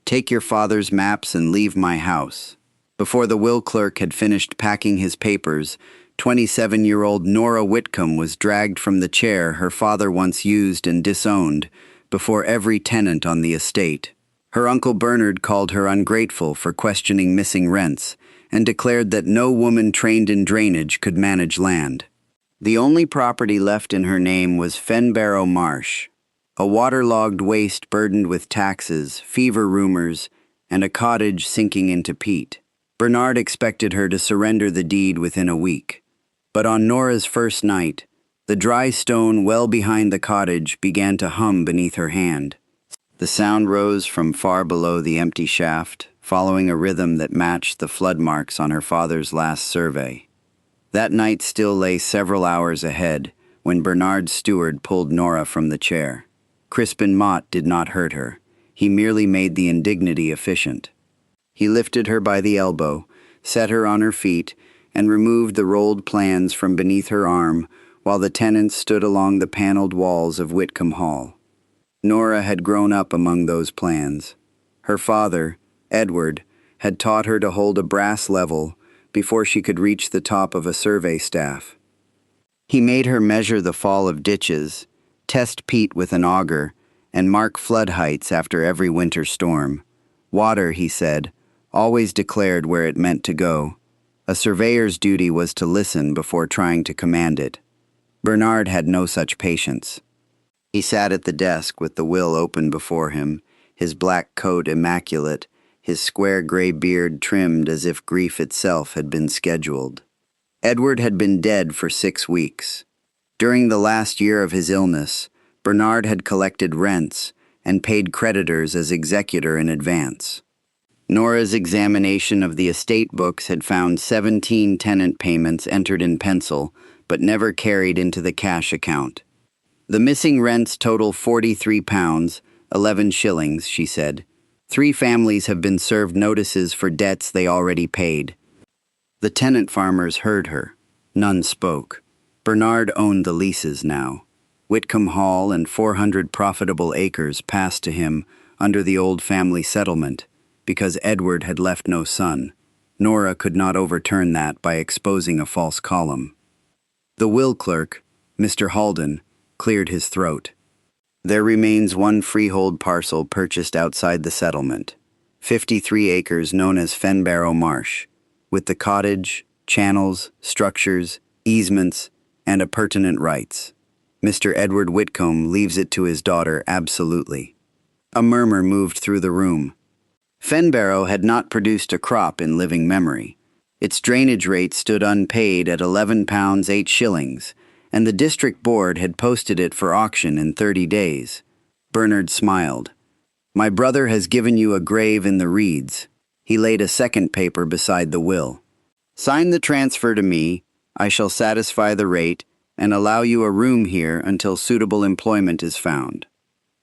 Take your father's maps and leave my house." Before the will clerk had finished packing his papers, 27-year-old Nora Whitcomb was dragged from the chair her father once used and disowned before every tenant on the estate. Her uncle Bernard called her ungrateful for questioning missing rents and declared that no woman trained in drainage could manage land. The only property left in her name was Fenbarrow Marsh, a waterlogged waste burdened with taxes, fever rumors, and a cottage sinking into peat. Bernard expected her to surrender the deed within a week. But on Nora's first night, the dry stone well behind the cottage began to hum beneath her hand. The sound rose from far below the empty shaft, following a rhythm that matched the flood marks on her father's last survey. That night still lay several hours ahead when Bernard's steward pulled Nora from the chair. Crispin Mott did not hurt her. He merely made the indignity efficient. He lifted her by the elbow, set her on her feet, and removed the rolled plans from beneath her arm while the tenants stood along the paneled walls of Whitcomb Hall. Nora had grown up among those plans. Her father, Edward, had taught her to hold a brass level before she could reach the top of a survey staff. He made her measure the fall of ditches, test peat with an auger, and mark flood heights after every winter storm. Water, he said, always declared where it meant to go. A surveyor's duty was to listen before trying to command it. Bernard had no such patience. He sat at the desk with the will open before him, his black coat immaculate, his square gray beard trimmed as if grief itself had been scheduled. Edward had been dead for 6 weeks. During the last year of his illness, Bernard had collected rents and paid creditors as executor in advance. Nora's examination of the estate books had found 17 tenant payments entered in pencil, but never carried into the cash account. The missing rents total £43, 11 shillings, she said. 3 families have been served notices for debts they already paid. The tenant farmers heard her. None spoke. Bernard owned the leases now. Whitcomb Hall and 400 profitable acres passed to him under the old family settlement, because Edward had left no son. Nora could not overturn that by exposing a false column. The will clerk, Mr. Halden, cleared his throat. There remains one freehold parcel purchased outside the settlement, 53 acres known as Fenbarrow Marsh, with the cottage, channels, structures, easements, and appurtenant rights. Mr. Edward Whitcomb leaves it to his daughter absolutely. A murmur moved through the room. Fenbarrow had not produced a crop in living memory. Its drainage rate stood unpaid at £11 8 shillings, and the district board had posted it for auction in 30 days. Bernard smiled. "My brother has given you a grave in the reeds." He laid a second paper beside the will. "Sign the transfer to me. I shall satisfy the rate and allow you a room here until suitable employment is found."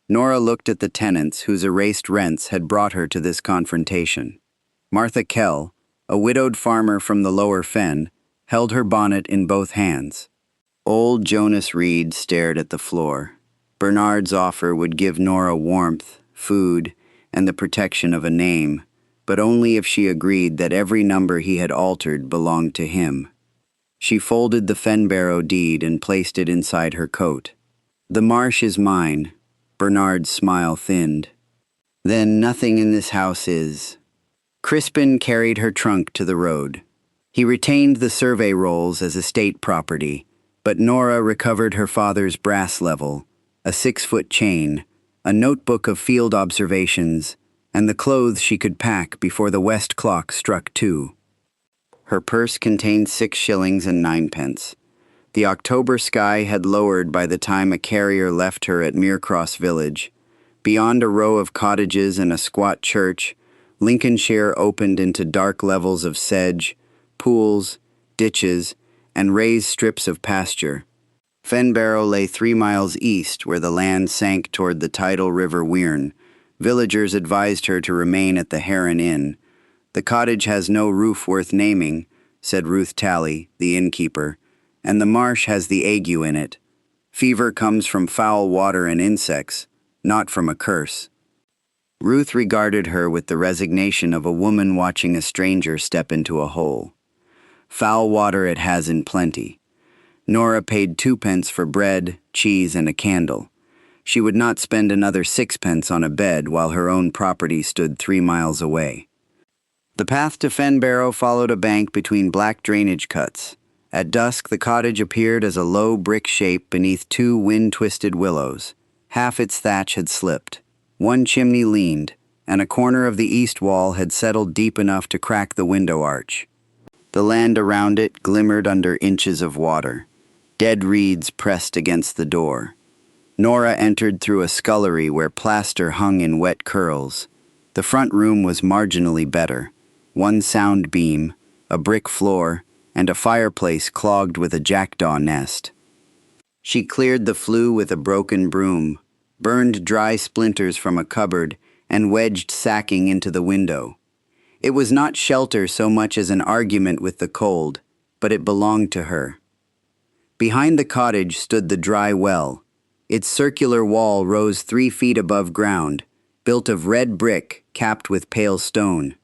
Nora looked at the tenants whose erased rents had brought her to this confrontation. Martha Kell, a widowed farmer from the Lower Fen, held her bonnet in both hands. Old Jonas Reed stared at the floor. Bernard's offer would give Nora warmth, food, and the protection of a name, but only if she agreed that every number he had altered belonged to him. She folded the Fenbarrow deed and placed it inside her coat. "The marsh is mine." Bernard's smile thinned. "Then nothing in this house is." Crispin carried her trunk to the road. He retained the survey rolls as estate property, but Nora recovered her father's brass level, a 6-foot chain, a notebook of field observations, and the clothes she could pack before the west clock struck 2. Her purse contained 6 shillings and 9 pence. The October sky had lowered by the time a carrier left her at Muircross village. Beyond a row of cottages and a squat church, Lincolnshire opened into dark levels of sedge, pools, ditches, and raised strips of pasture. Fenbarrow lay 3 miles east where the land sank toward the tidal river Wearne. Villagers advised her to remain at the Heron Inn. "The cottage has no roof worth naming," said Ruth Talley, the innkeeper, "and the marsh has the ague in it. Fever comes from foul water and insects, not from a curse." Ruth regarded her with the resignation of a woman watching a stranger step into a hole. Foul water it has in plenty. Nora paid 2 pence for bread, cheese, and a candle. She would not spend another 6 pence on a bed while her own property stood 3 miles away. The path to Fenbarrow followed a bank between black drainage cuts. At dusk, the cottage appeared as a low brick shape beneath 2 wind-twisted willows. Half its thatch had slipped. One chimney leaned, and a corner of the east wall had settled deep enough to crack the window arch. The land around it glimmered under inches of water. Dead reeds pressed against the door. Nora entered through a scullery where plaster hung in wet curls. The front room was marginally better. 1 sound beam, a brick floor, and a fireplace clogged with a jackdaw nest. She cleared the flue with a broken broom, burned dry splinters from a cupboard, and wedged sacking into the window. It was not shelter so much as an argument with the cold, but it belonged to her. Behind the cottage stood the dry well. Its circular wall rose 3 feet above ground, built of red brick capped with pale stone.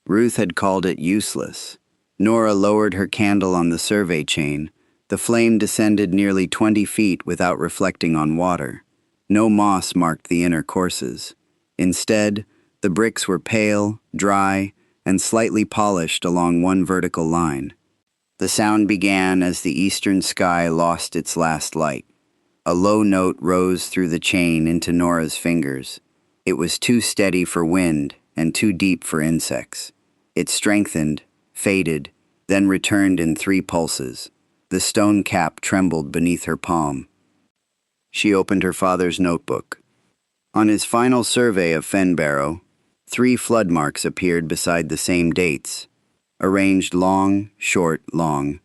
Ruth had called it useless. Nora lowered her candle on the survey chain. The flame descended nearly 20 feet without reflecting on water. No moss marked the inner courses. Instead, the bricks were pale, dry, and slightly polished along one vertical line. The sound began as the eastern sky lost its last light. A low note rose through the chain into Nora's fingers. It was too steady for wind and too deep for insects. It strengthened, faded, then returned in 3 pulses. The stone cap trembled beneath her palm. She opened her father's notebook. On his final survey of Fenbarrow, 3 flood marks appeared beside the same dates, arranged long, short, long.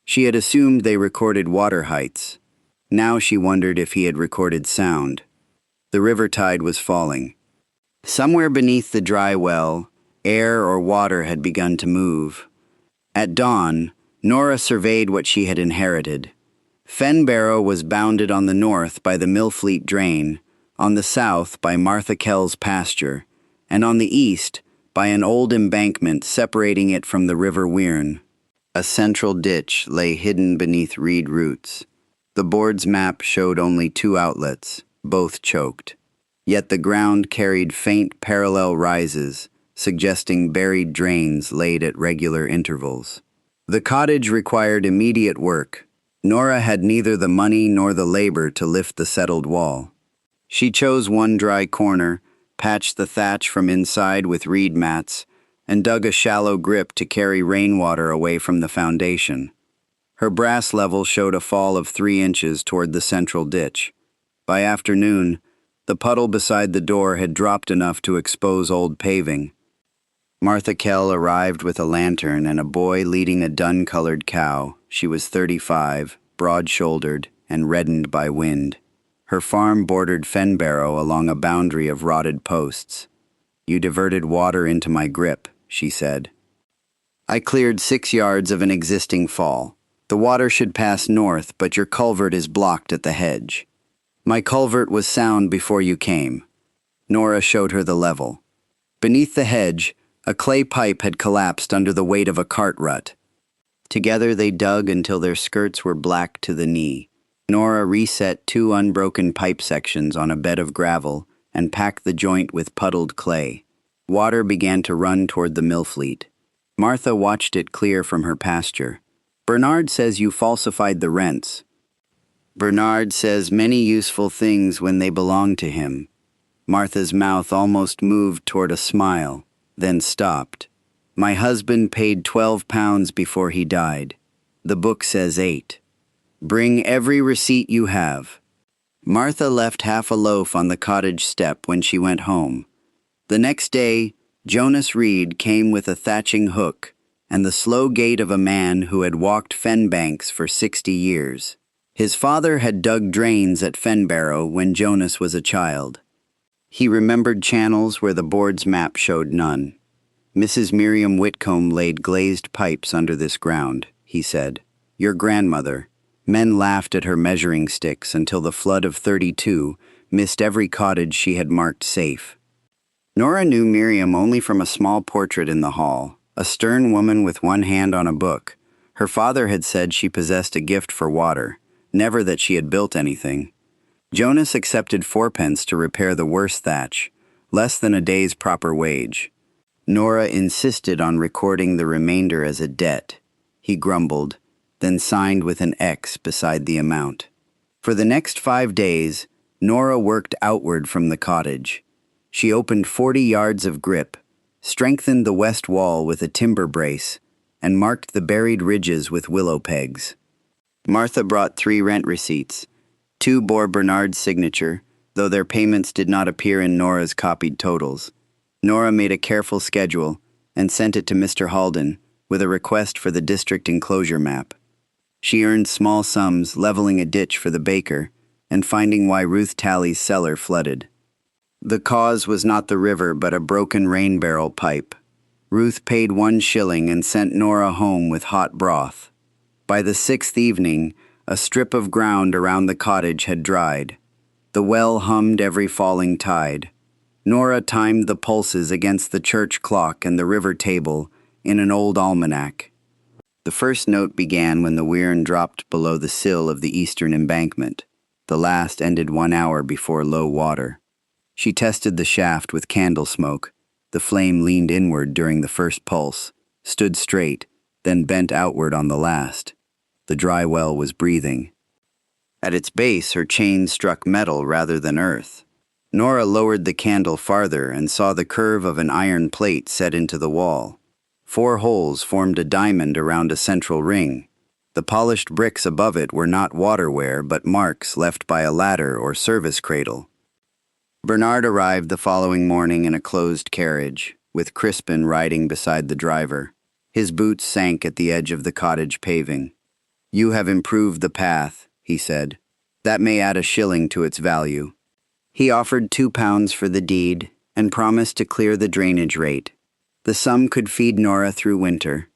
She had assumed they recorded water heights. Now she wondered if he had recorded sound. The river tide was falling. Somewhere beneath the dry well, air or water had begun to move. At dawn, Nora surveyed what she had inherited. Fenbarrow was bounded on the north by the Millfleet Drain, on the south by Martha Kell's pasture, and on the east by an old embankment separating it from the River Wearne. A central ditch lay hidden beneath reed roots. The board's map showed only 2 outlets, both choked. Yet the ground carried faint parallel rises, suggesting buried drains laid at regular intervals. The cottage required immediate work. Nora had neither the money nor the labor to lift the settled wall. She chose one dry corner, patched the thatch from inside with reed mats, and dug a shallow grip to carry rainwater away from the foundation. Her brass level showed a fall of 3 inches toward the central ditch. By afternoon, the puddle beside the door had dropped enough to expose old paving. Martha Kell arrived with a lantern and a boy leading a dun-colored cow. She was 35, broad-shouldered, and reddened by wind. Her farm bordered Fenbarrow along a boundary of rotted posts. "You diverted water into my grip," she said. "I cleared 6 yards of an existing fall. The water should pass north, but your culvert is blocked at the hedge." "My culvert was sound before you came." Nora showed her the level. Beneath the hedge, a clay pipe had collapsed under the weight of a cart rut. Together they dug until their skirts were black to the knee. Nora reset 2 unbroken pipe sections on a bed of gravel and packed the joint with puddled clay. Water began to run toward the Millfleet. Martha watched it clear from her pasture. "Bernard says you falsified the rents." "Bernard says many useful things when they belong to him." Martha's mouth almost moved toward a smile, then stopped. "My husband paid £12 before he died. The book says 8. Bring every receipt you have." Martha left half a loaf on the cottage step when she went home. The next day, Jonas Reed came with a thatching hook and the slow gait of a man who had walked fen banks for 60 years. His father had dug drains at Fenbarrow when Jonas was a child. He remembered channels where the board's map showed none. "Mrs. Miriam Whitcomb laid glazed pipes under this ground," he said. "Your grandmother." Men laughed at her measuring sticks until the flood of 32 missed every cottage she had marked safe. Nora knew Miriam only from a small portrait in the hall, a stern woman with one hand on a book. Her father had said she possessed a gift for water, never that she had built anything. Jonas accepted 4 pence to repair the worst thatch, less than a day's proper wage. Nora insisted on recording the remainder as a debt. He grumbled, then signed with an X beside the amount. For the next 5 days, Nora worked outward from the cottage. She opened 40 yards of grip, strengthened the west wall with a timber brace, and marked the buried ridges with willow pegs. Martha brought 3 rent receipts. 2 bore Bernard's signature, though their payments did not appear in Nora's copied totals. Nora made a careful schedule and sent it to Mr. Halden with a request for the district enclosure map. She earned small sums leveling a ditch for the baker and finding why Ruth Talley's cellar flooded. The cause was not the river but a broken rain barrel pipe. Ruth paid 1 shilling and sent Nora home with hot broth. By the 6th evening, a strip of ground around the cottage had dried. The well hummed every falling tide. Nora timed the pulses against the church clock and the river table in an old almanac. The first note began when the Wearne dropped below the sill of the eastern embankment. The last ended 1 hour before low water. She tested the shaft with candle smoke. The flame leaned inward during the first pulse, stood straight, then bent outward on the last. The dry well was breathing. At its base, her chain struck metal rather than earth. Nora lowered the candle farther and saw the curve of an iron plate set into the wall. 4 holes formed a diamond around a central ring. The polished bricks above it were not waterware but marks left by a ladder or service cradle. Bernard arrived the following morning in a closed carriage, with Crispin riding beside the driver. His boots sank at the edge of the cottage paving. "You have improved the path," he said. "That may add a shilling to its value." He offered 2 pounds for the deed and promised to clear the drainage rate. The sum could feed Nora through winter.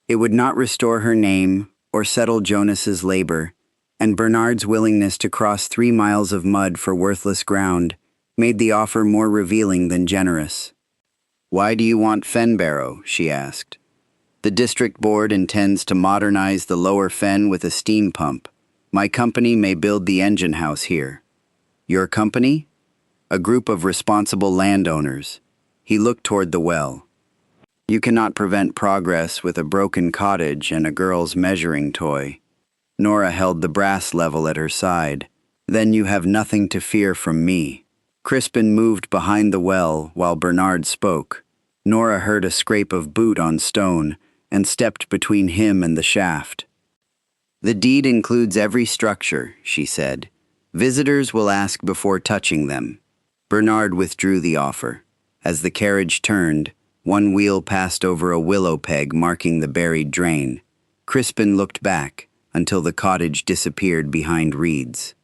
It would not restore her name or settle Jonas's labor, and Bernard's willingness to cross 3 miles of mud for worthless ground made the offer more revealing than generous. "Why do you want Fen Barrow?" she asked. "The district board intends to modernize the lower fen with a steam pump. My company may build the engine house here." "Your company?" "A group of responsible landowners." He looked toward the well. "You cannot prevent progress with a broken cottage and a girl's measuring toy." Nora held the brass level at her side. "Then you have nothing to fear from me." Crispin moved behind the well while Bernard spoke. Nora heard a scrape of boot on stone and stepped between him and the shaft. "The deed includes every structure," she said. "Visitors will ask before touching them." Bernard withdrew the offer. As the carriage turned, 1 wheel passed over a willow peg marking the buried drain. Crispin looked back until the cottage disappeared behind reeds.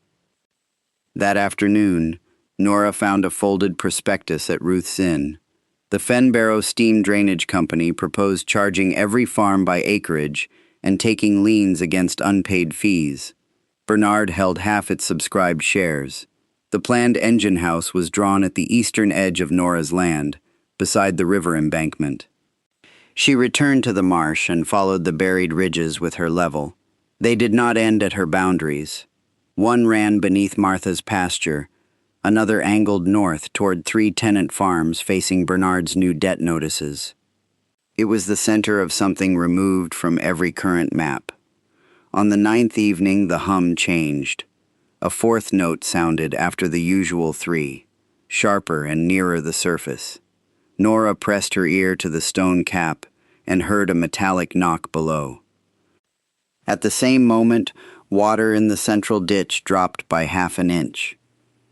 That afternoon, Nora found a folded prospectus at Ruth's Inn. The Fen Barrow Steam Drainage Company proposed charging every farm by acreage and taking liens against unpaid fees. Bernard held half its subscribed shares. The planned engine house was drawn at the eastern edge of Nora's land, beside the river embankment. She returned to the marsh and followed the buried ridges with her level. They did not end at her boundaries. One ran beneath Martha's pasture, another angled north toward 3 tenant farms facing Bernard's new debt notices. It was the center of something removed from every current map. On the 9th evening, the hum changed. A 4th note sounded after the usual 3, sharper and nearer the surface. Nora pressed her ear to the stone cap and heard a metallic knock below. At the same moment, water in the central ditch dropped by half an inch.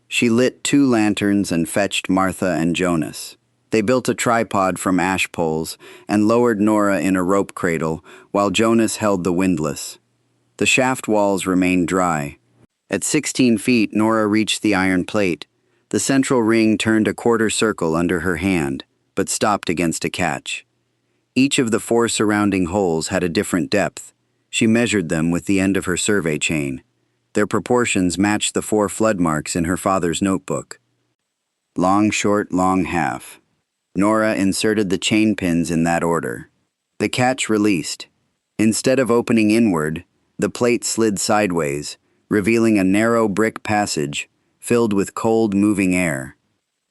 She lit 2 lanterns and fetched Martha and Jonas. They built a tripod from ash poles and lowered Nora in a rope cradle while Jonas held the windlass. The shaft walls remained dry. At 16 feet, Nora reached the iron plate. The central ring turned a quarter circle under her hand, but stopped against a catch. Each of the 4 surrounding holes had a different depth. She measured them with the end of her survey chain. Their proportions matched the 4 flood marks in her father's notebook. Long, short, long, half. Nora inserted the chain pins in that order. The catch released. Instead of opening inward, the plate slid sideways, revealing a narrow brick passage filled with cold, moving air.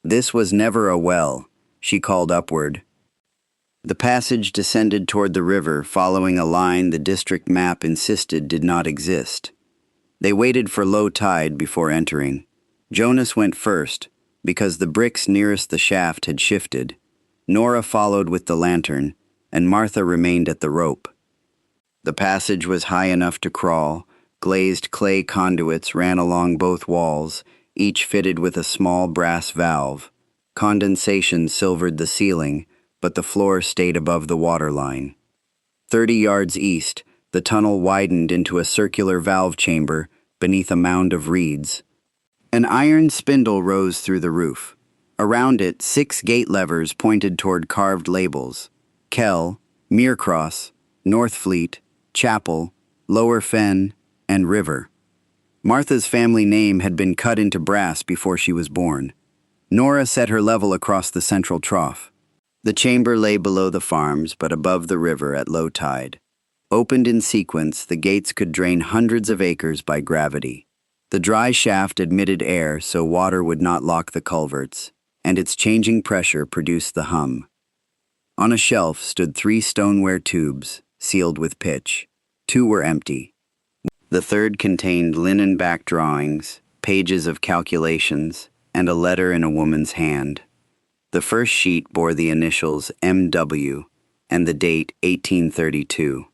This was never a well, she called upward. The passage descended toward the river, following a line the district map insisted did not exist. They waited for low tide before entering. Jonas went first, because the bricks nearest the shaft had shifted. Nora followed with the lantern, and Martha remained at the rope. The passage was high enough to crawl. Glazed clay conduits ran along both walls, each fitted with a small brass valve. Condensation silvered the ceiling, but the floor stayed above the waterline. 30 yards east, the tunnel widened into a circular valve chamber beneath a mound of reeds. An iron spindle rose through the roof. Around it, 6 gate levers pointed toward carved labels: Kell, Meercross, Northfleet, Chapel, Lower Fen, and River. Martha's family name had been cut into brass before she was born. Nora set her level across the central trough. The chamber lay below the farms, but above the river at low tide. Opened in sequence, the gates could drain hundreds of acres by gravity. The dry shaft admitted air so water would not lock the culverts, and its changing pressure produced the hum. On a shelf stood 3 stoneware tubes, sealed with pitch. 2 were empty. The third contained linen-backed drawings, pages of calculations, and a letter in a woman's hand. The first sheet bore the initials M.W. and the date 1832.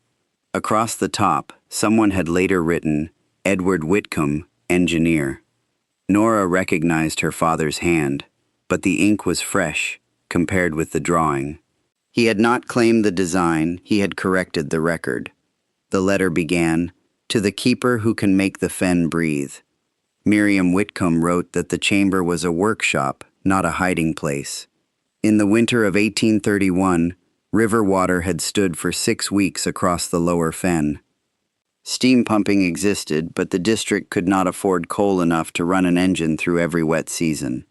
Across the top, someone had later written, Edward Whitcomb, engineer. Nora recognized her father's hand, but the ink was fresh, compared with the drawing. He had not claimed the design, he had corrected the record. The letter began, "To the keeper who can make the fen breathe." Miriam Whitcomb wrote that the chamber was a workshop, not a hiding place. In the winter of 1831, river water had stood for 6 weeks across the lower fen. Steam pumping existed, but the district could not afford coal enough to run an engine through every wet season.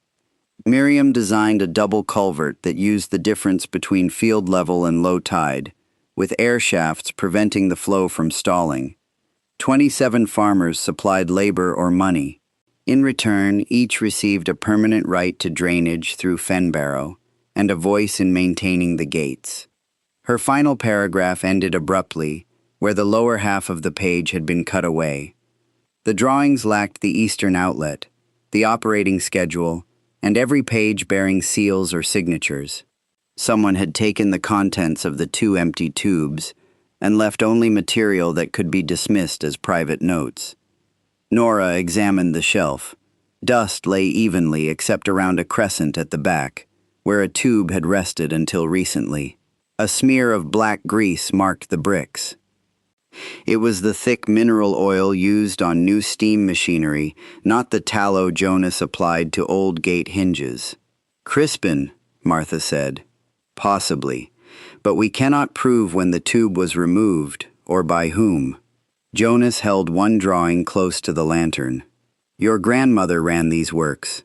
Miriam designed a double culvert that used the difference between field level and low tide, with air shafts preventing the flow from stalling. 27 farmers supplied labor or money. In return, each received a permanent right to drainage through Fenbarrow and a voice in maintaining the gates. Her final paragraph ended abruptly, where the lower half of the page had been cut away. The drawings lacked the eastern outlet, the operating schedule, and every page bearing seals or signatures. Someone had taken the contents of the 2 empty tubes and left only material that could be dismissed as private notes. Nora examined the shelf. Dust lay evenly except around a crescent at the back, where a tube had rested until recently. A smear of black grease marked the bricks. It was the thick mineral oil used on new steam machinery, not the tallow Jonas applied to old gate hinges. "Crispin," Martha said. "Possibly, but we cannot prove when the tube was removed, or by whom." Jonas held one drawing close to the lantern. "Your grandmother ran these works.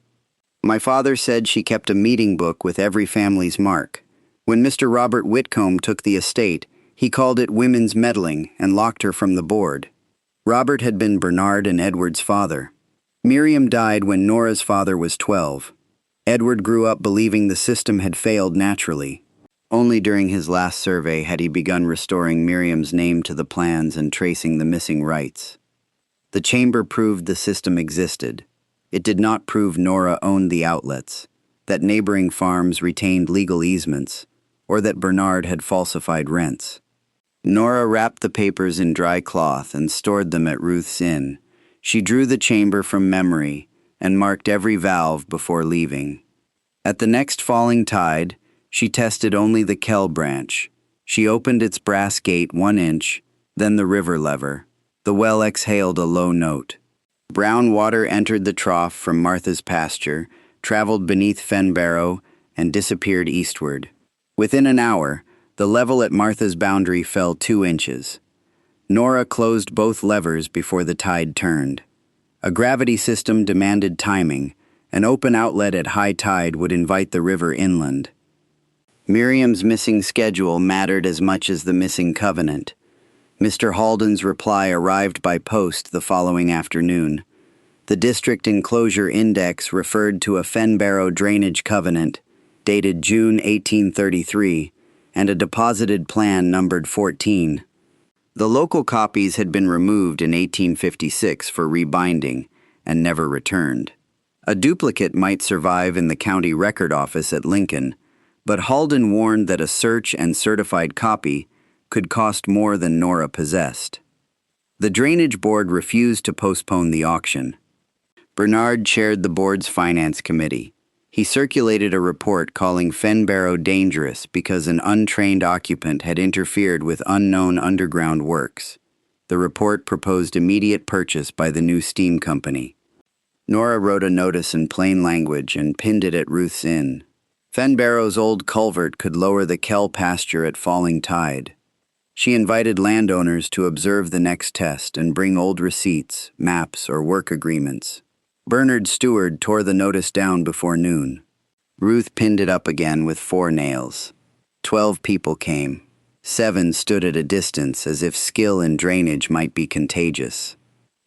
My father said she kept a meeting book with every family's mark. When Mr. Robert Whitcomb took the estate, he called it women's meddling and locked her from the board. Robert had been Bernard and Edward's father. Miriam died when Nora's father was 12. Edward grew up believing the system had failed naturally. Only during his last survey had he begun restoring Miriam's name to the plans and tracing the missing rights. The chamber proved the system existed. It did not prove Nora owned the outlets, that neighboring farms retained legal easements, or that Bernard had falsified rents. Nora wrapped the papers in dry cloth and stored them at Ruth's Inn. She drew the chamber from memory and marked every valve before leaving. At the next falling tide, she tested only the Kell branch. She opened its brass gate 1 inch, then the river lever. The well exhaled a low note. Brown water entered the trough from Martha's pasture, traveled beneath Fenbarrow, and disappeared eastward. Within an hour, the level at Martha's boundary fell 2 inches. Nora closed both levers before the tide turned. A gravity system demanded timing. An open outlet at high tide would invite the river inland. Miriam's missing schedule mattered as much as the missing covenant. Mr. Halden's reply arrived by post the following afternoon. The district enclosure index referred to a Fenbarrow drainage covenant, dated June 1833, and a deposited plan numbered 14. The local copies had been removed in 1856 for rebinding and never returned. A duplicate might survive in the county record office at Lincoln, but Halden warned that a search and certified copy could cost more than Nora possessed. The Drainage Board refused to postpone the auction. Bernard chaired the board's finance committee. He circulated a report calling Fenbarrow dangerous because an untrained occupant had interfered with unknown underground works. The report proposed immediate purchase by the new steam company. Nora wrote a notice in plain language and pinned it at Ruth's Inn. Fenbarrow's old culvert could lower the Kell pasture at falling tide. She invited landowners to observe the next test and bring old receipts, maps, or work agreements. Bernard Stewart tore the notice down before noon. Ruth pinned it up again with 4 nails. 12 people came. 7 stood at a distance as if skill in drainage might be contagious.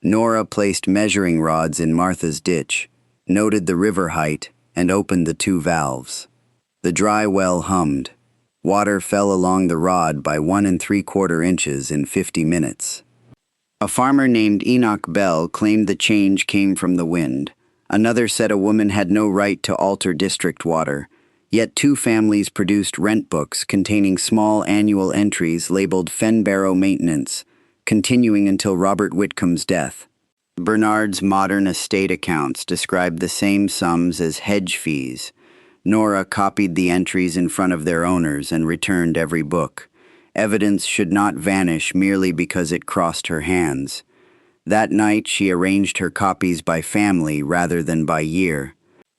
Nora placed measuring rods in Martha's ditch, noted the river height, and opened the 2 valves. The dry well hummed. Water fell along the rod by 1 3/4 inches in 50 minutes. A farmer named Enoch Bell claimed the change came from the wind. Another said a woman had no right to alter district water. Yet 2 families produced rent books containing small annual entries labeled Fenbarrow Maintenance, continuing until Robert Whitcomb's death. Bernard's modern estate accounts described the same sums as hedge fees. Nora copied the entries in front of their owners and returned every book. Evidence should not vanish merely because it crossed her hands. That night she arranged her copies by family rather than by year.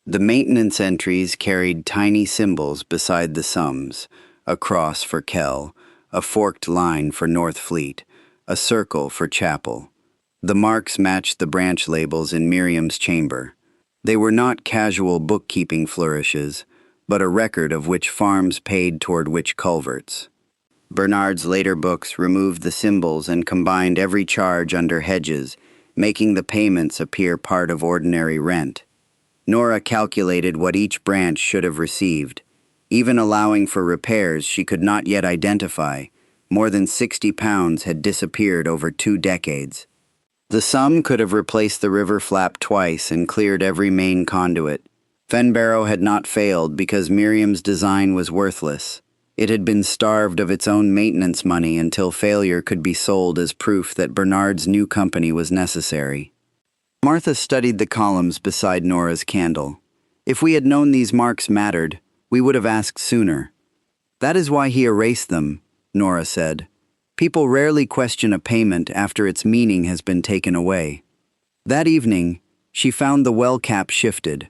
The maintenance entries carried tiny symbols beside the sums: a cross for Kell, a forked line for North Fleet, a circle for Chapel. The marks matched the branch labels in Miriam's chamber. They were not casual bookkeeping flourishes, but a record of which farms paid toward which culverts. Bernard's later books removed the symbols and combined every charge under hedges, making the payments appear part of ordinary rent. Nora calculated what each branch should have received. Even allowing for repairs she could not yet identify, more than £60 had disappeared over 2 decades. The sum could have replaced the river flap twice and cleared every main conduit. Fenbarrow had not failed because Miriam's design was worthless. It had been starved of its own maintenance money until failure could be sold as proof that Bernard's new company was necessary. Martha studied the columns beside Nora's candle. If we had known these marks mattered, we would have asked sooner. That is why he erased them, Nora said. People rarely question a payment after its meaning has been taken away. That evening, she found the well cap shifted.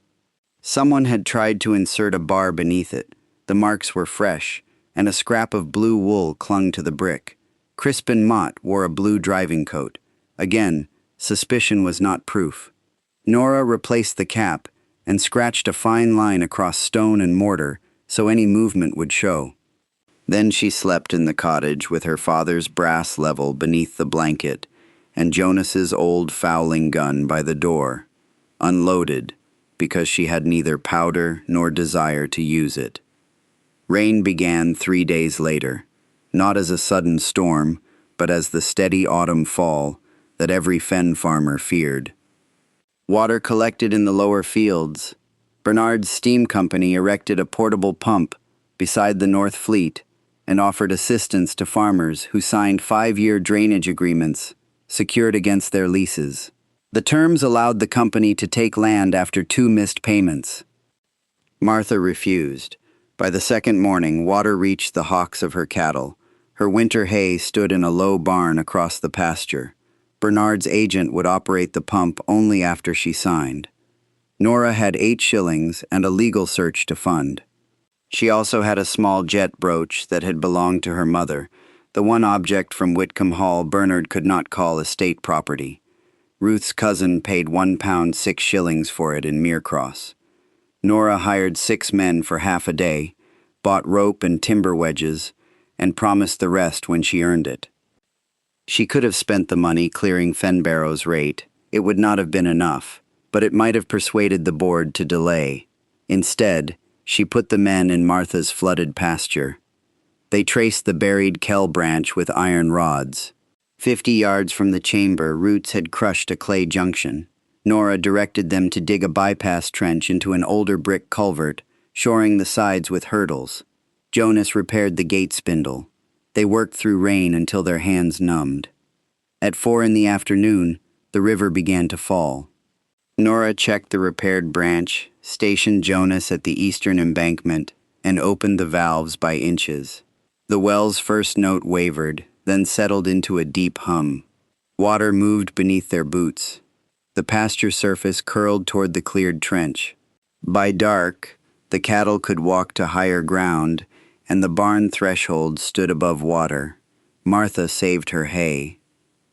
Someone had tried to insert a bar beneath it. The marks were fresh, and a scrap of blue wool clung to the brick. Crispin Mott wore a blue driving coat. Again, suspicion was not proof. Nora replaced the cap and scratched a fine line across stone and mortar so any movement would show. Then she slept in the cottage with her father's brass level beneath the blanket and Jonas's old fowling gun by the door, unloaded because she had neither powder nor desire to use it. Rain began 3 days later, not as a sudden storm, but as the steady autumn fall that every fen farmer feared. Water collected in the lower fields. Bernard's steam company erected a portable pump beside the North Fleet and offered assistance to farmers who signed 5-year drainage agreements secured against their leases. The terms allowed the company to take land after 2 missed payments. Martha refused. By the second morning, water reached the hocks of her cattle. Her winter hay stood in a low barn across the pasture. Bernard's agent would operate the pump only after she signed. Nora had 8 shillings and a legal search to fund. She also had a small jet brooch that had belonged to her mother, the one object from Whitcomb Hall Bernard could not call estate property. Ruth's cousin paid £1 6 shillings for it in Meercross. Nora hired 6 men for half a day, bought rope and timber wedges, and promised the rest when she earned it. She could have spent the money clearing Fenbarrow's rate. It would not have been enough, but it might have persuaded the board to delay. Instead, she put the men in Martha's flooded pasture. They traced the buried kell branch with iron rods. 50 yards from the chamber, roots had crushed a clay junction. Nora directed them to dig a bypass trench into an older brick culvert, shoring the sides with hurdles. Jonas repaired the gate spindle. They worked through rain until their hands numbed. At 4 in the afternoon, the river began to fall. Nora checked the repaired branch, stationed Jonas at the eastern embankment, and opened the valves by inches. The well's first note wavered, then settled into a deep hum. Water moved beneath their boots. The pasture surface curled toward the cleared trench. By dark, the cattle could walk to higher ground, and the barn threshold stood above water. Martha saved her hay.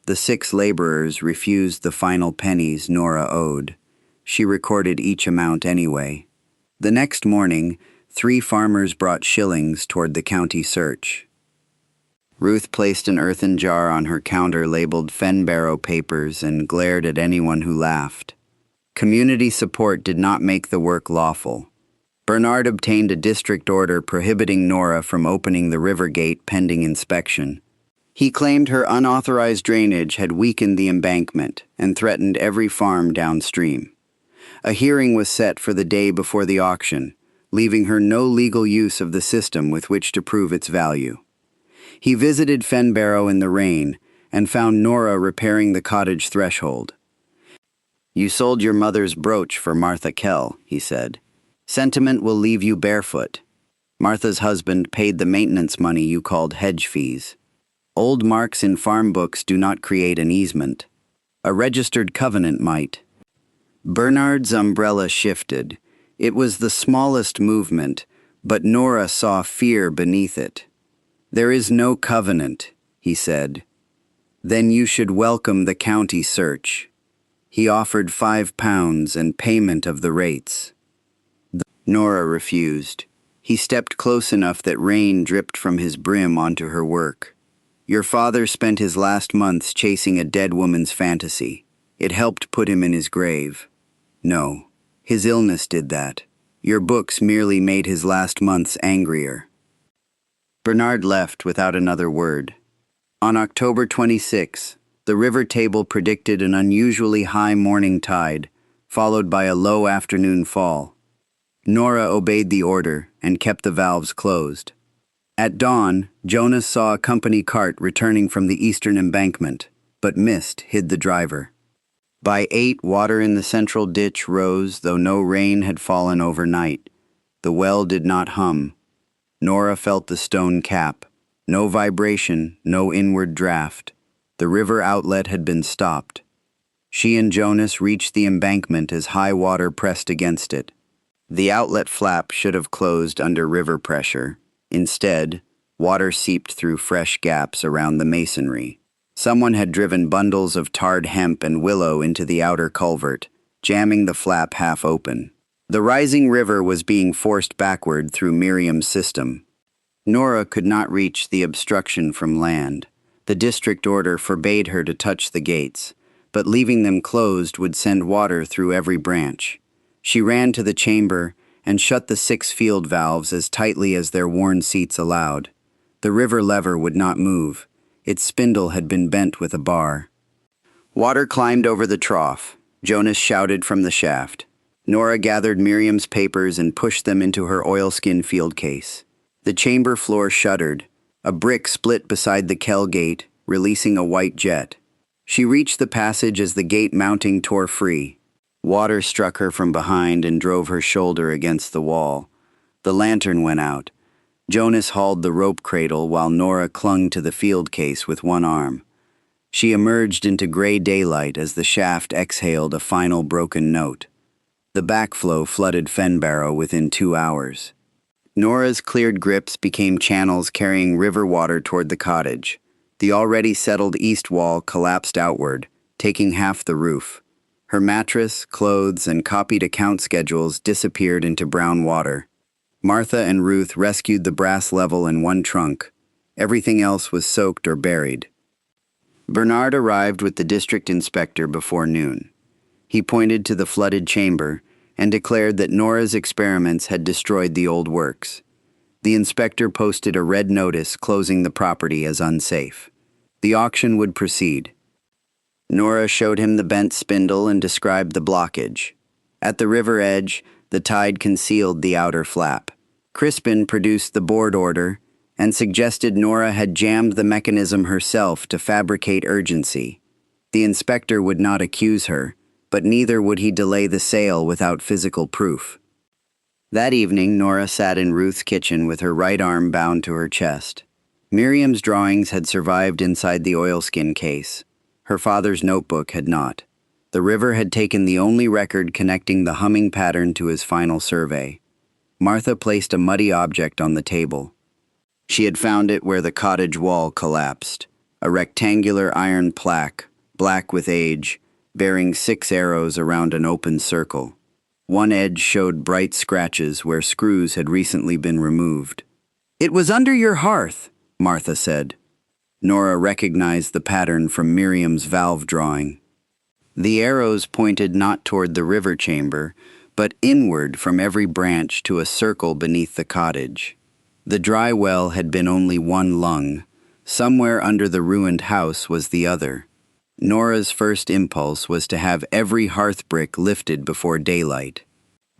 The 6 laborers refused the final pennies Nora owed. She recorded each amount anyway. The next morning, 3 farmers brought shillings toward the county search. Ruth placed an earthen jar on her counter labeled Fenbarrow papers and glared at anyone who laughed. Community support did not make the work lawful. Bernard obtained a district order prohibiting Nora from opening the river gate pending inspection. He claimed her unauthorized drainage had weakened the embankment and threatened every farm downstream. A hearing was set for the day before the auction, leaving her no legal use of the system with which to prove its value. He visited Fenbarrow in the rain and found Nora repairing the cottage threshold. "You sold your mother's brooch for Martha Kell," he said. "Sentiment will leave you barefoot. Martha's husband paid the maintenance money you called hedge fees. Old marks in farm books do not create an easement. A registered covenant might." Bernard's umbrella shifted. It was the smallest movement, but Nora saw fear beneath it. "There is no covenant," he said. "Then you should welcome the county search." He offered £5 and payment of the rates. Nora refused. He stepped close enough that rain dripped from his brim onto her work. "Your father spent his last months chasing a dead woman's fantasy. It helped put him in his grave." "No, his illness did that. Your books merely made his last months angrier." Bernard left without another word. On October 26, the river table predicted an unusually high morning tide, followed by a low afternoon fall. Nora obeyed the order and kept the valves closed. At dawn, Jonas saw a company cart returning from the eastern embankment, but mist hid the driver. By 8, water in the central ditch rose, though no rain had fallen overnight. The well did not hum. Nora felt the stone cap. No vibration, no inward draft. The river outlet had been stopped. She and Jonas reached the embankment as high water pressed against it. The outlet flap should have closed under river pressure. Instead, water seeped through fresh gaps around the masonry. Someone had driven bundles of tarred hemp and willow into the outer culvert, jamming the flap half open. The rising river was being forced backward through Miriam's system. Nora could not reach the obstruction from land. The district order forbade her to touch the gates, but leaving them closed would send water through every branch. She ran to the chamber and shut the 6 field valves as tightly as their worn seats allowed. The river lever would not move. Its spindle had been bent with a bar. Water climbed over the trough. Jonas shouted from the shaft. Nora gathered Miriam's papers and pushed them into her oilskin field case. The chamber floor shuddered. A brick split beside the Kell gate, releasing a white jet. She reached the passage as the gate mounting tore free. Water struck her from behind and drove her shoulder against the wall. The lantern went out. Jonas hauled the rope cradle while Nora clung to the field case with one arm. She emerged into gray daylight as the shaft exhaled a final broken note. The backflow flooded Fenbarrow within 2 hours. Nora's cleared grips became channels carrying river water toward the cottage. The already settled east wall collapsed outward, taking half the roof. Her mattress, clothes, and copied account schedules disappeared into brown water. Martha and Ruth rescued the brass level and one trunk. Everything else was soaked or buried. Bernard arrived with the district inspector before noon. He pointed to the flooded chamber and declared that Nora's experiments had destroyed the old works. The inspector posted a red notice closing the property as unsafe. The auction would proceed. Nora showed him the bent spindle and described the blockage. At the river edge, the tide concealed the outer flap. Crispin produced the board order and suggested Nora had jammed the mechanism herself to fabricate urgency. The inspector would not accuse her, but neither would he delay the sale without physical proof. That evening, Nora sat in Ruth's kitchen with her right arm bound to her chest. Miriam's drawings had survived inside the oilskin case. Her father's notebook had not. The river had taken the only record connecting the humming pattern to his final survey. Martha placed a muddy object on the table. She had found it where the cottage wall collapsed, a rectangular iron plaque, black with age, bearing 6 arrows around an open circle. One edge showed bright scratches where screws had recently been removed. "It was under your hearth," Martha said. Nora recognized the pattern from Miriam's valve drawing. The arrows pointed not toward the river chamber, but inward from every branch to a circle beneath the cottage. The dry well had been only one lung. Somewhere under the ruined house was the other. Nora's first impulse was to have every hearth brick lifted before daylight.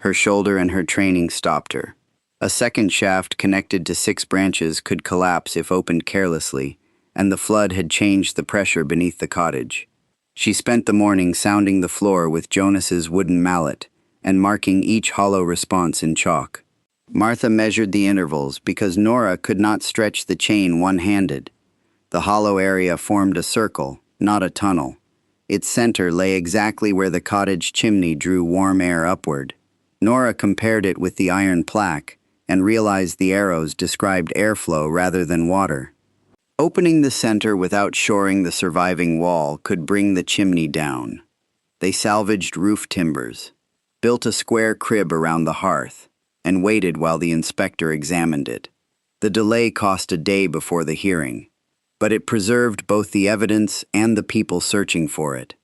Her shoulder and her training stopped her. A second shaft connected to 6 branches could collapse if opened carelessly, and the flood had changed the pressure beneath the cottage. She spent the morning sounding the floor with Jonas's wooden mallet and marking each hollow response in chalk. Martha measured the intervals because Nora could not stretch the chain one-handed. The hollow area formed a circle, not a tunnel. Its center lay exactly where the cottage chimney drew warm air upward. Nora compared it with the iron plaque and realized the arrows described airflow rather than water. Opening the center without shoring the surviving wall could bring the chimney down. They salvaged roof timbers, built a square crib around the hearth, and waited while the inspector examined it. The delay cost a day before the hearing, but it preserved both the evidence and the people searching for it.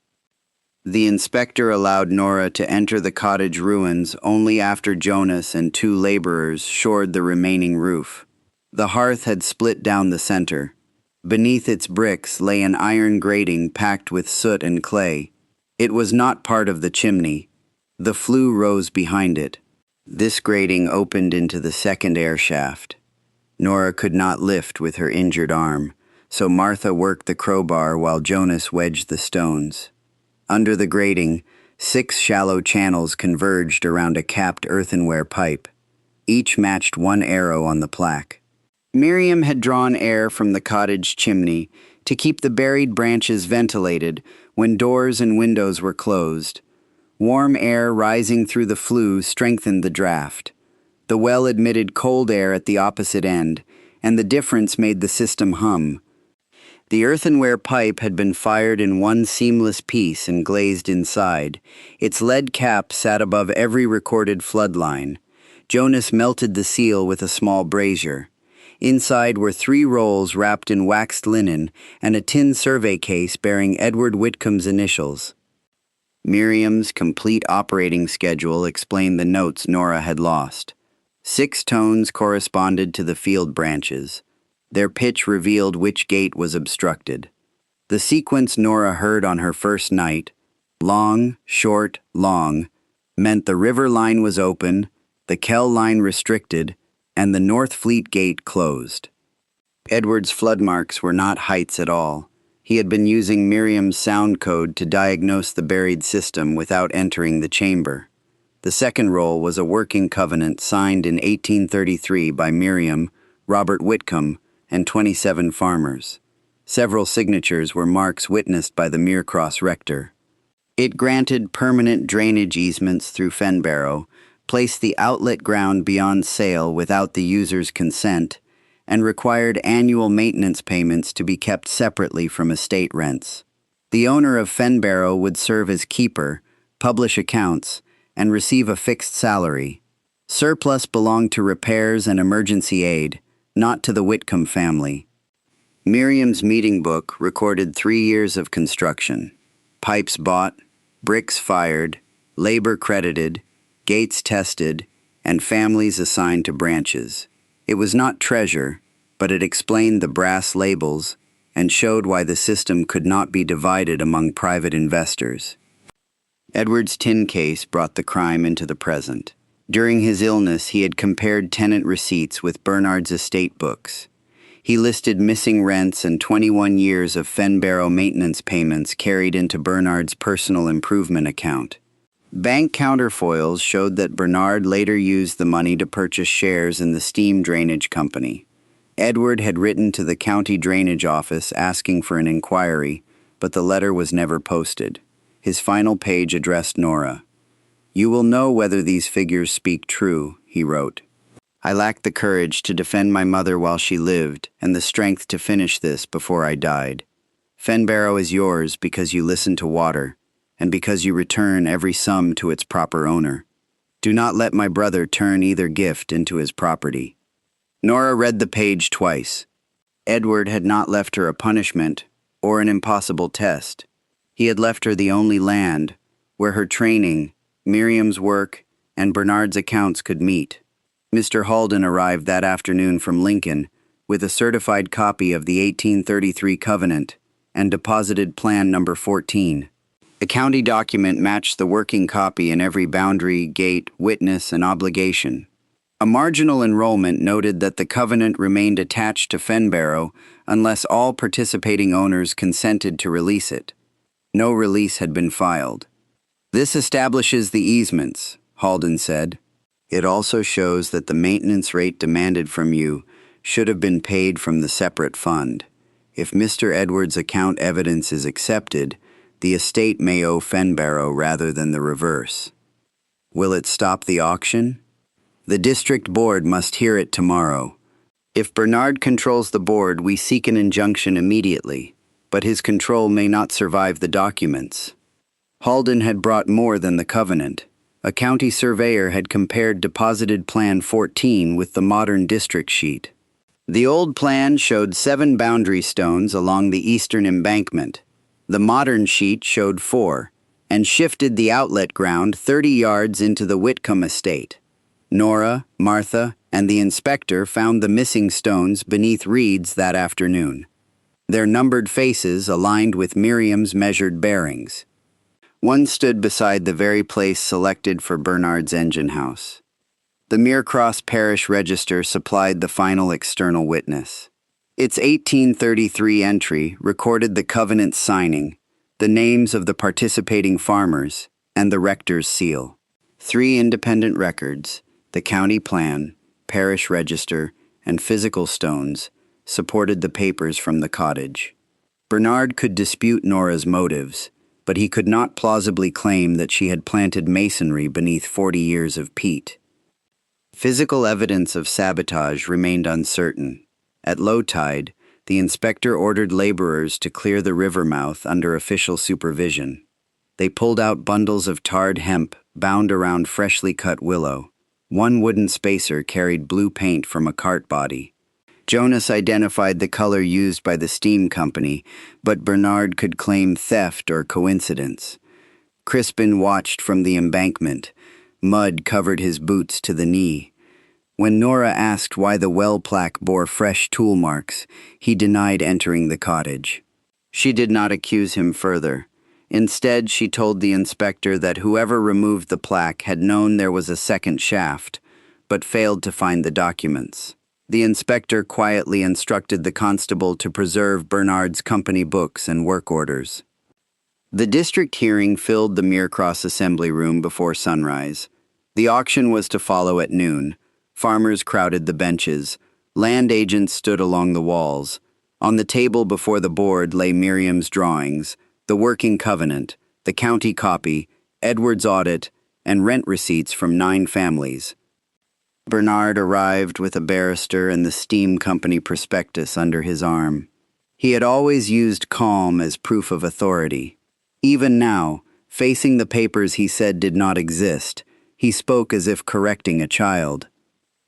The inspector allowed Nora to enter the cottage ruins only after Jonas and 2 laborers shored the remaining roof. The hearth had split down the center. Beneath its bricks lay an iron grating packed with soot and clay. It was not part of the chimney. The flue rose behind it. This grating opened into the second air shaft. Nora could not lift with her injured arm, so Martha worked the crowbar while Jonas wedged the stones. Under the grating, 6 shallow channels converged around a capped earthenware pipe. Each matched 1 arrow on the plaque. Miriam had drawn air from the cottage chimney to keep the buried branches ventilated when doors and windows were closed. Warm air rising through the flue strengthened the draft. The well admitted cold air at the opposite end, and the difference made the system hum. The earthenware pipe had been fired in one seamless piece and glazed inside. Its lead cap sat above every recorded flood line. Jonas melted the seal with a small brazier. Inside were 3 rolls wrapped in waxed linen and a tin survey case bearing Edward Whitcomb's initials. Miriam's complete operating schedule explained the notes Nora had lost. 6 tones corresponded to the field branches. Their pitch revealed which gate was obstructed. The sequence Nora heard on her first night, long, short, long, meant the river line was open, the Kell line restricted, and the North Fleet Gate closed. Edward's flood marks were not heights at all. He had been using Miriam's sound code to diagnose the buried system without entering the chamber. The second roll was a working covenant signed in 1833 by Miriam, Robert Whitcomb, and 27 farmers. Several signatures were marks witnessed by the Muircross rector. It granted permanent drainage easements through Fenbarrow, placed the outlet ground beyond sale without the user's consent, and required annual maintenance payments to be kept separately from estate rents. The owner of Fenbarrow would serve as keeper, publish accounts, and receive a fixed salary. Surplus belonged to repairs and emergency aid, not to the Whitcomb family. Miriam's meeting book recorded 3 years of construction. Pipes bought, bricks fired, labor credited, gates tested, and families assigned to branches. It was not treasure, but it explained the brass labels and showed why the system could not be divided among private investors. Edward's tin case brought the crime into the present. During his illness, he had compared tenant receipts with Bernard's estate books. He listed missing rents and 21 years of Fenbarrow maintenance payments carried into Bernard's personal improvement account. Bank counterfoils showed that Bernard later used the money to purchase shares in the steam drainage company. Edward had written to the county drainage office asking for an inquiry, but the letter was never posted. His final page addressed Nora. "You will know whether these figures speak true," he wrote. "I lacked the courage to defend my mother while she lived and the strength to finish this before I died. Fenbarrow is yours because you listen to water and because you return every sum to its proper owner. Do not let my brother turn either gift into his property." Nora read the page twice. Edward had not left her a punishment or an impossible test. He had left her the only land where her training, Miriam's work, and Bernard's accounts could meet. Mr. Halden arrived that afternoon from Lincoln with a certified copy of the 1833 Covenant and deposited Plan Number 14. The county document matched the working copy in every boundary, gate, witness, and obligation. A marginal enrollment noted that the covenant remained attached to Fenbarrow unless all participating owners consented to release it. No release had been filed. "This establishes the easements," Halden said. "It also shows that the maintenance rate demanded from you should have been paid from the separate fund. If Mr. Edwards' account evidence is accepted, the estate may owe Fenbarrow rather than the reverse. Will it stop the auction? The district board must hear it tomorrow. If Bernard controls the board, we seek an injunction immediately, but his control may not survive the documents." Halden had brought more than the covenant. A county surveyor had compared deposited Plan 14 with the modern district sheet. The old plan showed 7 boundary stones along the eastern embankment. The modern sheet showed 4, and shifted the outlet ground 30 yards into the Whitcomb estate. Nora, Martha, and the inspector found the missing stones beneath reeds that afternoon. Their numbered faces aligned with Miriam's measured bearings. One stood beside the very place selected for Bernard's engine house. The Muircross Parish Register supplied the final external witness. Its 1833 entry recorded the covenant signing, the names of the participating farmers, and the rector's seal. 3 independent records, the county plan, parish register, and physical stones, supported the papers from the cottage. Bernard could dispute Nora's motives, but he could not plausibly claim that she had planted masonry beneath 40 years of peat. Physical evidence of sabotage remained uncertain. At low tide, the inspector ordered laborers to clear the river mouth under official supervision. They pulled out bundles of tarred hemp bound around freshly cut willow. One wooden spacer carried blue paint from a cart body. Jonas identified the color used by the steam company, but Bernard could claim theft or coincidence. Crispin watched from the embankment. Mud covered his boots to the knee. When Nora asked why the well plaque bore fresh tool marks, he denied entering the cottage. She did not accuse him further. Instead, she told the inspector that whoever removed the plaque had known there was a second shaft, but failed to find the documents. The inspector quietly instructed the constable to preserve Bernard's company books and work orders. The district hearing filled the Muircross assembly room before sunrise. The auction was to follow at noon. Farmers crowded the benches. Land agents stood along the walls. On the table before the board lay Miriam's drawings, the working covenant, the county copy, Edward's audit, and rent receipts from 9 families. Bernard arrived with a barrister and the steam company prospectus under his arm. He had always used calm as proof of authority. Even now, facing the papers he said did not exist, He spoke as if correcting a child.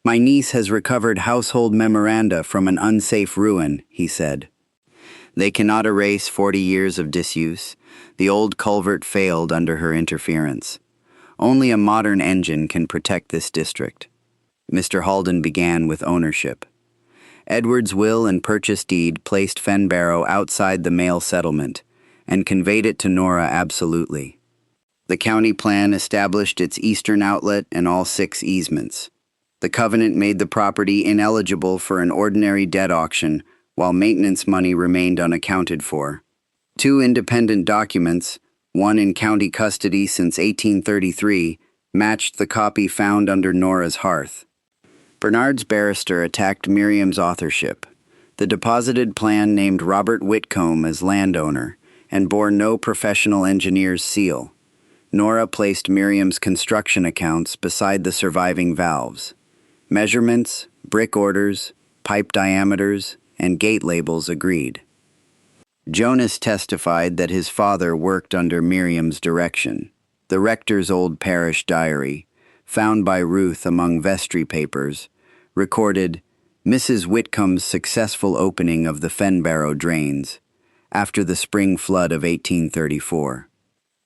"My niece has recovered household memoranda from an unsafe ruin," he said. They cannot erase 40 years of disuse. The old culvert failed under her interference. Only a modern engine can protect this district. Mr. Halden began with ownership. Edward's will and purchase deed placed Fenbarrow outside the male settlement and conveyed it to Nora absolutely. The county plan established its eastern outlet and all 6 easements. The covenant made the property ineligible for an ordinary deed auction, while maintenance money remained unaccounted for. 2 independent documents, one in county custody since 1833, matched the copy found under Nora's hearth. Bernard's barrister attacked Miriam's authorship. The deposited plan named Robert Whitcomb as landowner and bore no professional engineer's seal. Nora placed Miriam's construction accounts beside the surviving valves. Measurements, brick orders, pipe diameters, and gate labels agreed. Jonas testified that his father worked under Miriam's direction. The rector's old parish diary, found by Ruth among vestry papers, recorded Mrs. Whitcomb's successful opening of the Fenbarrow drains after the spring flood of 1834.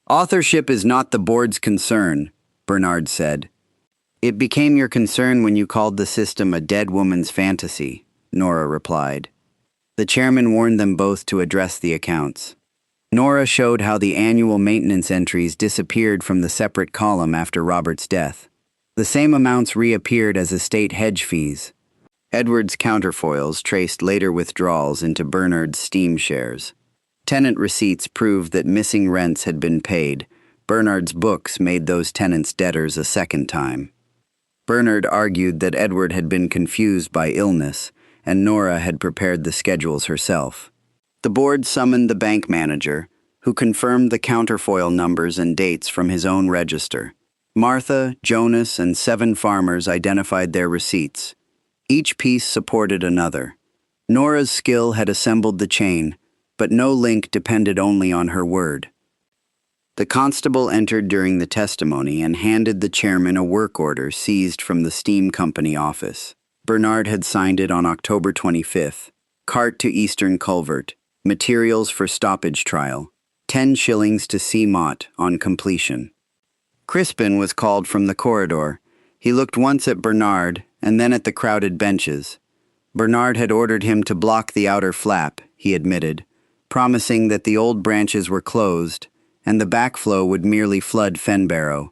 "Authorship is not the board's concern," Bernard said. "It became your concern when you called the system a dead woman's fantasy," Nora replied. The chairman warned them both to address the accounts. Nora showed how the annual maintenance entries disappeared from the separate column after Robert's death. The same amounts reappeared as estate hedge fees. Edward's counterfoils traced later withdrawals into Bernard's steam shares. Tenant receipts proved that missing rents had been paid. Bernard's books made those tenants debtors a second time. Bernard argued that Edward had been confused by illness, and Nora had prepared the schedules herself. The board summoned the bank manager, who confirmed the counterfoil numbers and dates from his own register. Martha, Jonas, and 7 farmers identified their receipts. Each piece supported another. Nora's skill had assembled the chain, but no link depended only on her word. The constable entered during the testimony and handed the chairman a work order seized from the steam company office. Bernard had signed it on October 25th. Cart to Eastern Culvert. Materials for stoppage trial. 10 shillings to C. Mott on completion. Crispin was called from the corridor. He looked once at Bernard and then at the crowded benches. Bernard had ordered him to block the outer flap, he admitted, promising that the old branches were closed and the backflow would merely flood Fenbarrow.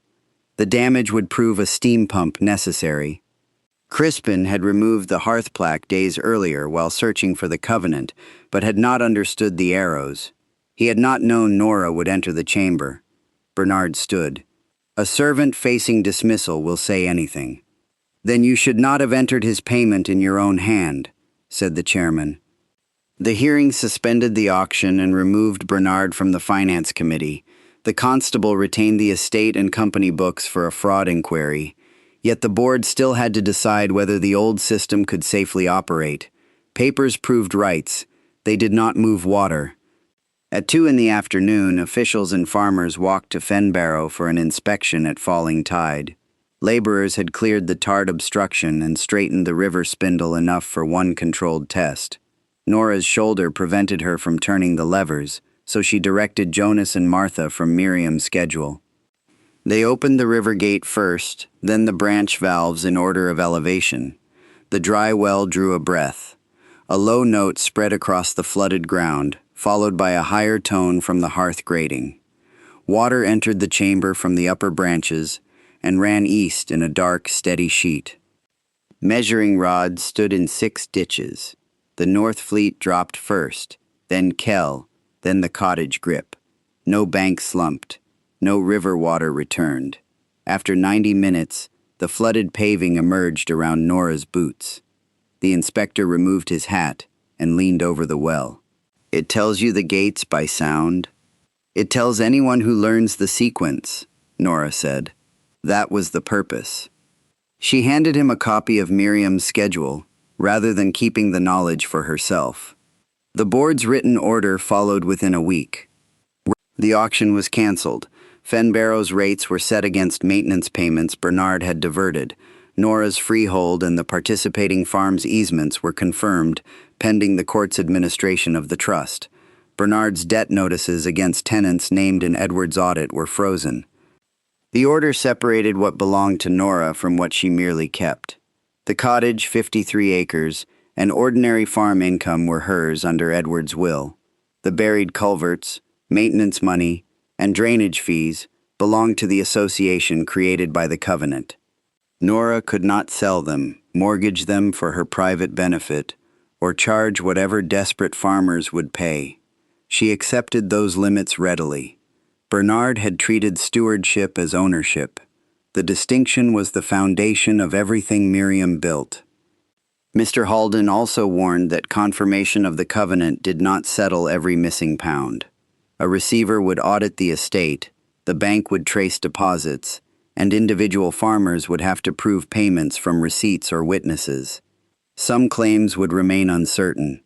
The damage would prove a steam pump necessary. Crispin had removed the hearth plaque days earlier while searching for the covenant, but had not understood the arrows. He had not known Nora would enter the chamber. Bernard stood. "A servant facing dismissal will say anything." "Then you should not have entered his payment in your own hand," said the chairman. The hearing suspended the auction and removed Bernard from the finance committee. The constable retained the estate and company books for a fraud inquiry. Yet the board still had to decide whether the old system could safely operate. Papers proved rights. They did not move water. At 2 in the afternoon, officials and farmers walked to Fenbarrow for an inspection at falling tide. Laborers had cleared the tarred obstruction and straightened the river spindle enough for one controlled test. Nora's shoulder prevented her from turning the levers, so she directed Jonas and Martha from Miriam's schedule. They opened the river gate first, then the branch valves in order of elevation. The dry well drew a breath. A low note spread across the flooded ground, followed by a higher tone from the hearth grating. Water entered the chamber from the upper branches and ran east in a dark, steady sheet. Measuring rods stood in 6 ditches. The North Fleet dropped first, then Kell, then the cottage grip. No bank slumped. No river water returned. After 90 minutes, the flooded paving emerged around Nora's boots. The inspector removed his hat and leaned over the well. "It tells you the gates by sound. It tells anyone who learns the sequence," Nora said. That was the purpose. She handed him a copy of Miriam's schedule, rather than keeping the knowledge for herself. The board's written order followed within a week. The auction was canceled. Fenbarrow's rates were set against maintenance payments Bernard had diverted. Nora's freehold and the participating farm's easements were confirmed, pending the court's administration of the trust. Bernard's debt notices against tenants named in Edward's audit were frozen. The order separated what belonged to Nora from what she merely kept. The cottage, 53 acres, and ordinary farm income were hers under Edward's will. The buried culverts, maintenance money, and drainage fees belonged to the association created by the covenant. Nora could not sell them, mortgage them for her private benefit, or charge whatever desperate farmers would pay. She accepted those limits readily. Bernard had treated stewardship as ownership. The distinction was the foundation of everything Miriam built. Mr. Halden also warned that confirmation of the covenant did not settle every missing pound. A receiver would audit the estate, the bank would trace deposits, and individual farmers would have to prove payments from receipts or witnesses. Some claims would remain uncertain.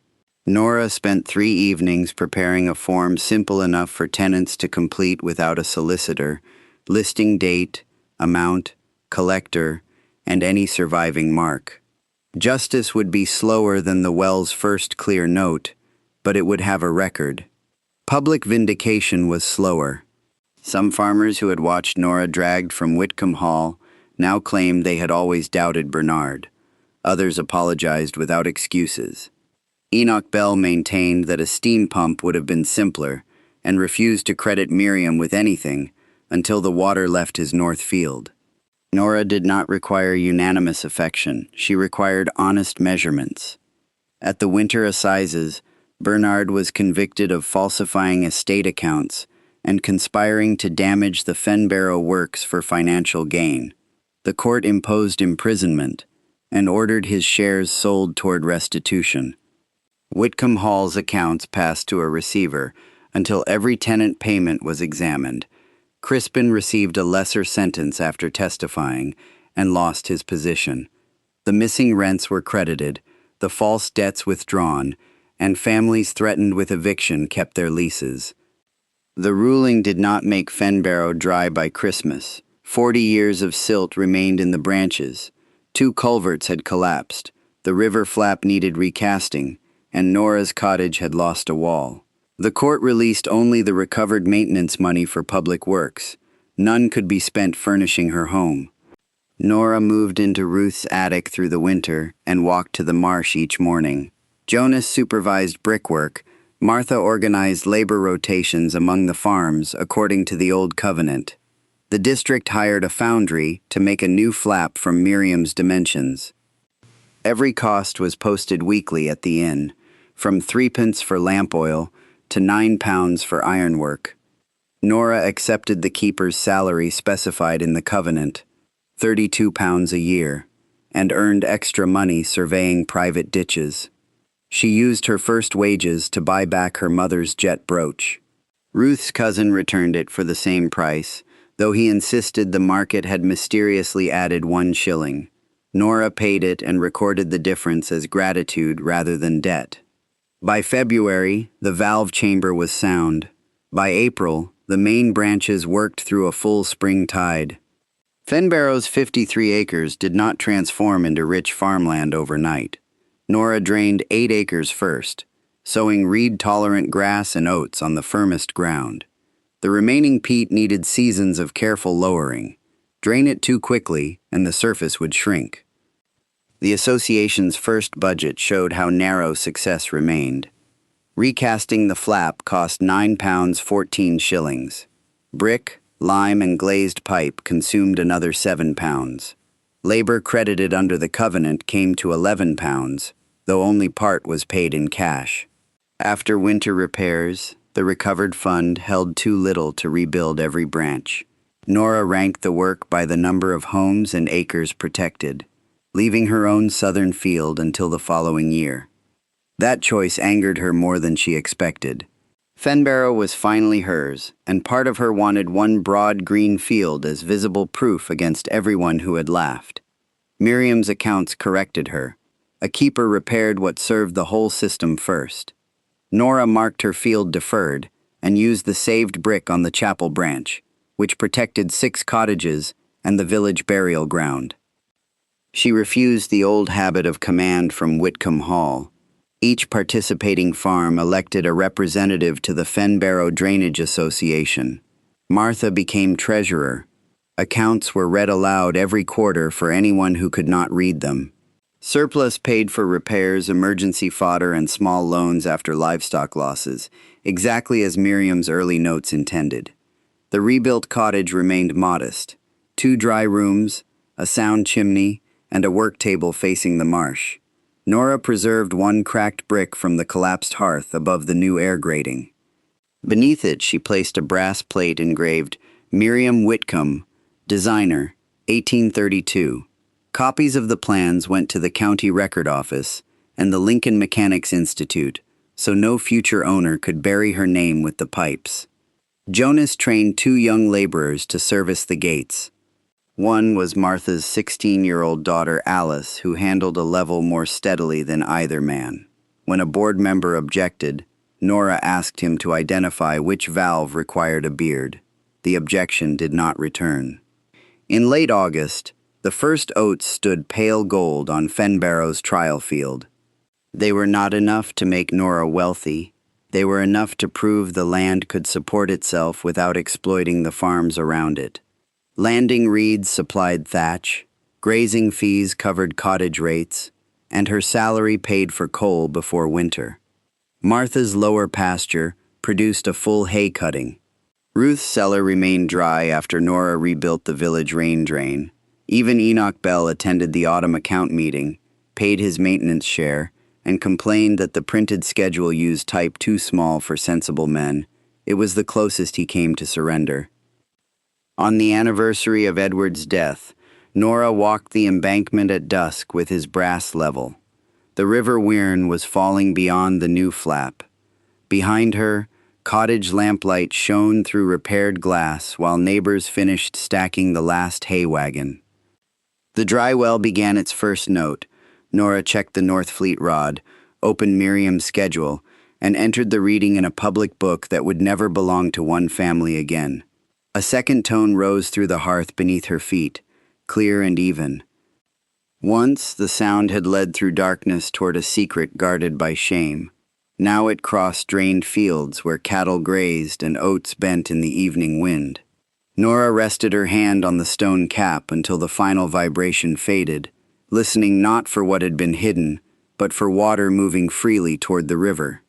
Nora spent 3 evenings preparing a form simple enough for tenants to complete without a solicitor, listing date, amount, collector, and any surviving mark. Justice would be slower than the well's first clear note, but it would have a record. Public vindication was slower. Some farmers who had watched Nora dragged from Whitcomb Hall now claimed they had always doubted Bernard. Others apologized without excuses. Enoch Bell maintained that a steam pump would have been simpler and refused to credit Miriam with anything until the water left his north field. Nora did not require unanimous affection. She required honest measurements. At the winter assizes, Bernard was convicted of falsifying estate accounts and conspiring to damage the Fenbarrow works for financial gain. The court imposed imprisonment and ordered his shares sold toward restitution. Whitcomb Hall's accounts passed to a receiver until every tenant payment was examined. Crispin received a lesser sentence after testifying and lost his position. The missing rents were credited, the false debts withdrawn, and families threatened with eviction kept their leases. The ruling did not make Fenbarrow dry by Christmas. 40 years of silt remained in the branches. 2 culverts had collapsed. The river flap needed recasting, and Nora's cottage had lost a wall. The court released only the recovered maintenance money for public works. None could be spent furnishing her home. Nora moved into Ruth's attic through the winter and walked to the Marsh each morning. Jonas supervised brickwork. Martha organized labor rotations among the farms according to the old covenant. The district hired a foundry to make a new flap from Miriam's dimensions. Every cost was posted weekly at the inn, from 3p for lamp oil to £9 for ironwork. Nora accepted the keeper's salary specified in the covenant, £32 a year, and earned extra money surveying private ditches. She used her first wages to buy back her mother's jet brooch. Ruth's cousin returned it for the same price, though he insisted the market had mysteriously added 1 shilling. Nora paid it and recorded the difference as gratitude rather than debt. By February, the valve chamber was sound. By April, the main branches worked through a full spring tide. Fenbarrow's 53 acres did not transform into rich farmland overnight. Nora drained 8 acres first, sowing reed-tolerant grass and oats on the firmest ground. The remaining peat needed seasons of careful lowering. Drain it too quickly, and the surface would shrink. The association's first budget showed how narrow success remained. Recasting the flap cost £9 14 shillings. Brick, lime, and glazed pipe consumed another £7. Labor credited under the covenant came to £11, though only part was paid in cash. After winter repairs, the recovered fund held too little to rebuild every branch. Nora ranked the work by the number of homes and acres protected, leaving her own southern field until the following year. That choice angered her more than she expected. Fenbarrow was finally hers, and part of her wanted one broad green field as visible proof against everyone who had laughed. Miriam's accounts corrected her. A keeper repaired what served the whole system first. Nora marked her field deferred and used the saved brick on the chapel branch. which protected 6 cottages and the village burial ground. She refused the old habit of command from Whitcomb Hall. Each participating farm elected a representative to the Fenbarrow Drainage Association. Martha became treasurer. Accounts were read aloud every quarter for anyone who could not read them. Surplus paid for repairs, emergency fodder, and small loans after livestock losses, exactly as Miriam's early notes intended. The rebuilt cottage remained modest: 2 dry rooms, a sound chimney, and a work table facing the marsh. Nora preserved 1 cracked brick from the collapsed hearth above the new air grating. Beneath it she placed a brass plate engraved, "Miriam Whitcomb, Designer, 1832. Copies of the plans went to the county record office and the Lincoln Mechanics Institute, so no future owner could bury her name with the pipes. Jonas trained 2 young laborers to service the gates. One was Martha's 16-year-old daughter Alice, who handled a level more steadily than either man. When a board member objected, Nora asked him to identify which valve required a beard. The objection did not return. In late August, the first oats stood pale gold on Fenbarrow's trial field. They were not enough to make Nora wealthy. They were enough to prove the land could support itself without exploiting the farms around it. Landing reeds supplied thatch, grazing fees covered cottage rates, and her salary paid for coal before winter. Martha's lower pasture produced a full hay cutting. Ruth's cellar remained dry after Nora rebuilt the village rain drain. Even Enoch Bell attended the autumn account meeting, paid his maintenance share, and complained that the printed schedule used type too small for sensible men. It was the closest he came to surrender. On the anniversary of Edward's death, Nora walked the embankment at dusk with his brass level. The River Wearne was falling beyond the new flap. Behind her, cottage lamplight shone through repaired glass while neighbors finished stacking the last hay wagon. The dry well began its first note. Nora checked the Northfleet rod, opened Miriam's schedule, and entered the reading in a public book that would never belong to one family again. A second tone rose through the hearth beneath her feet, clear and even. Once the sound had led through darkness toward a secret guarded by shame. Now it crossed drained fields where cattle grazed and oats bent in the evening wind. Nora rested her hand on the stone cap until the final vibration faded, listening not for what had been hidden, but for water moving freely toward the river.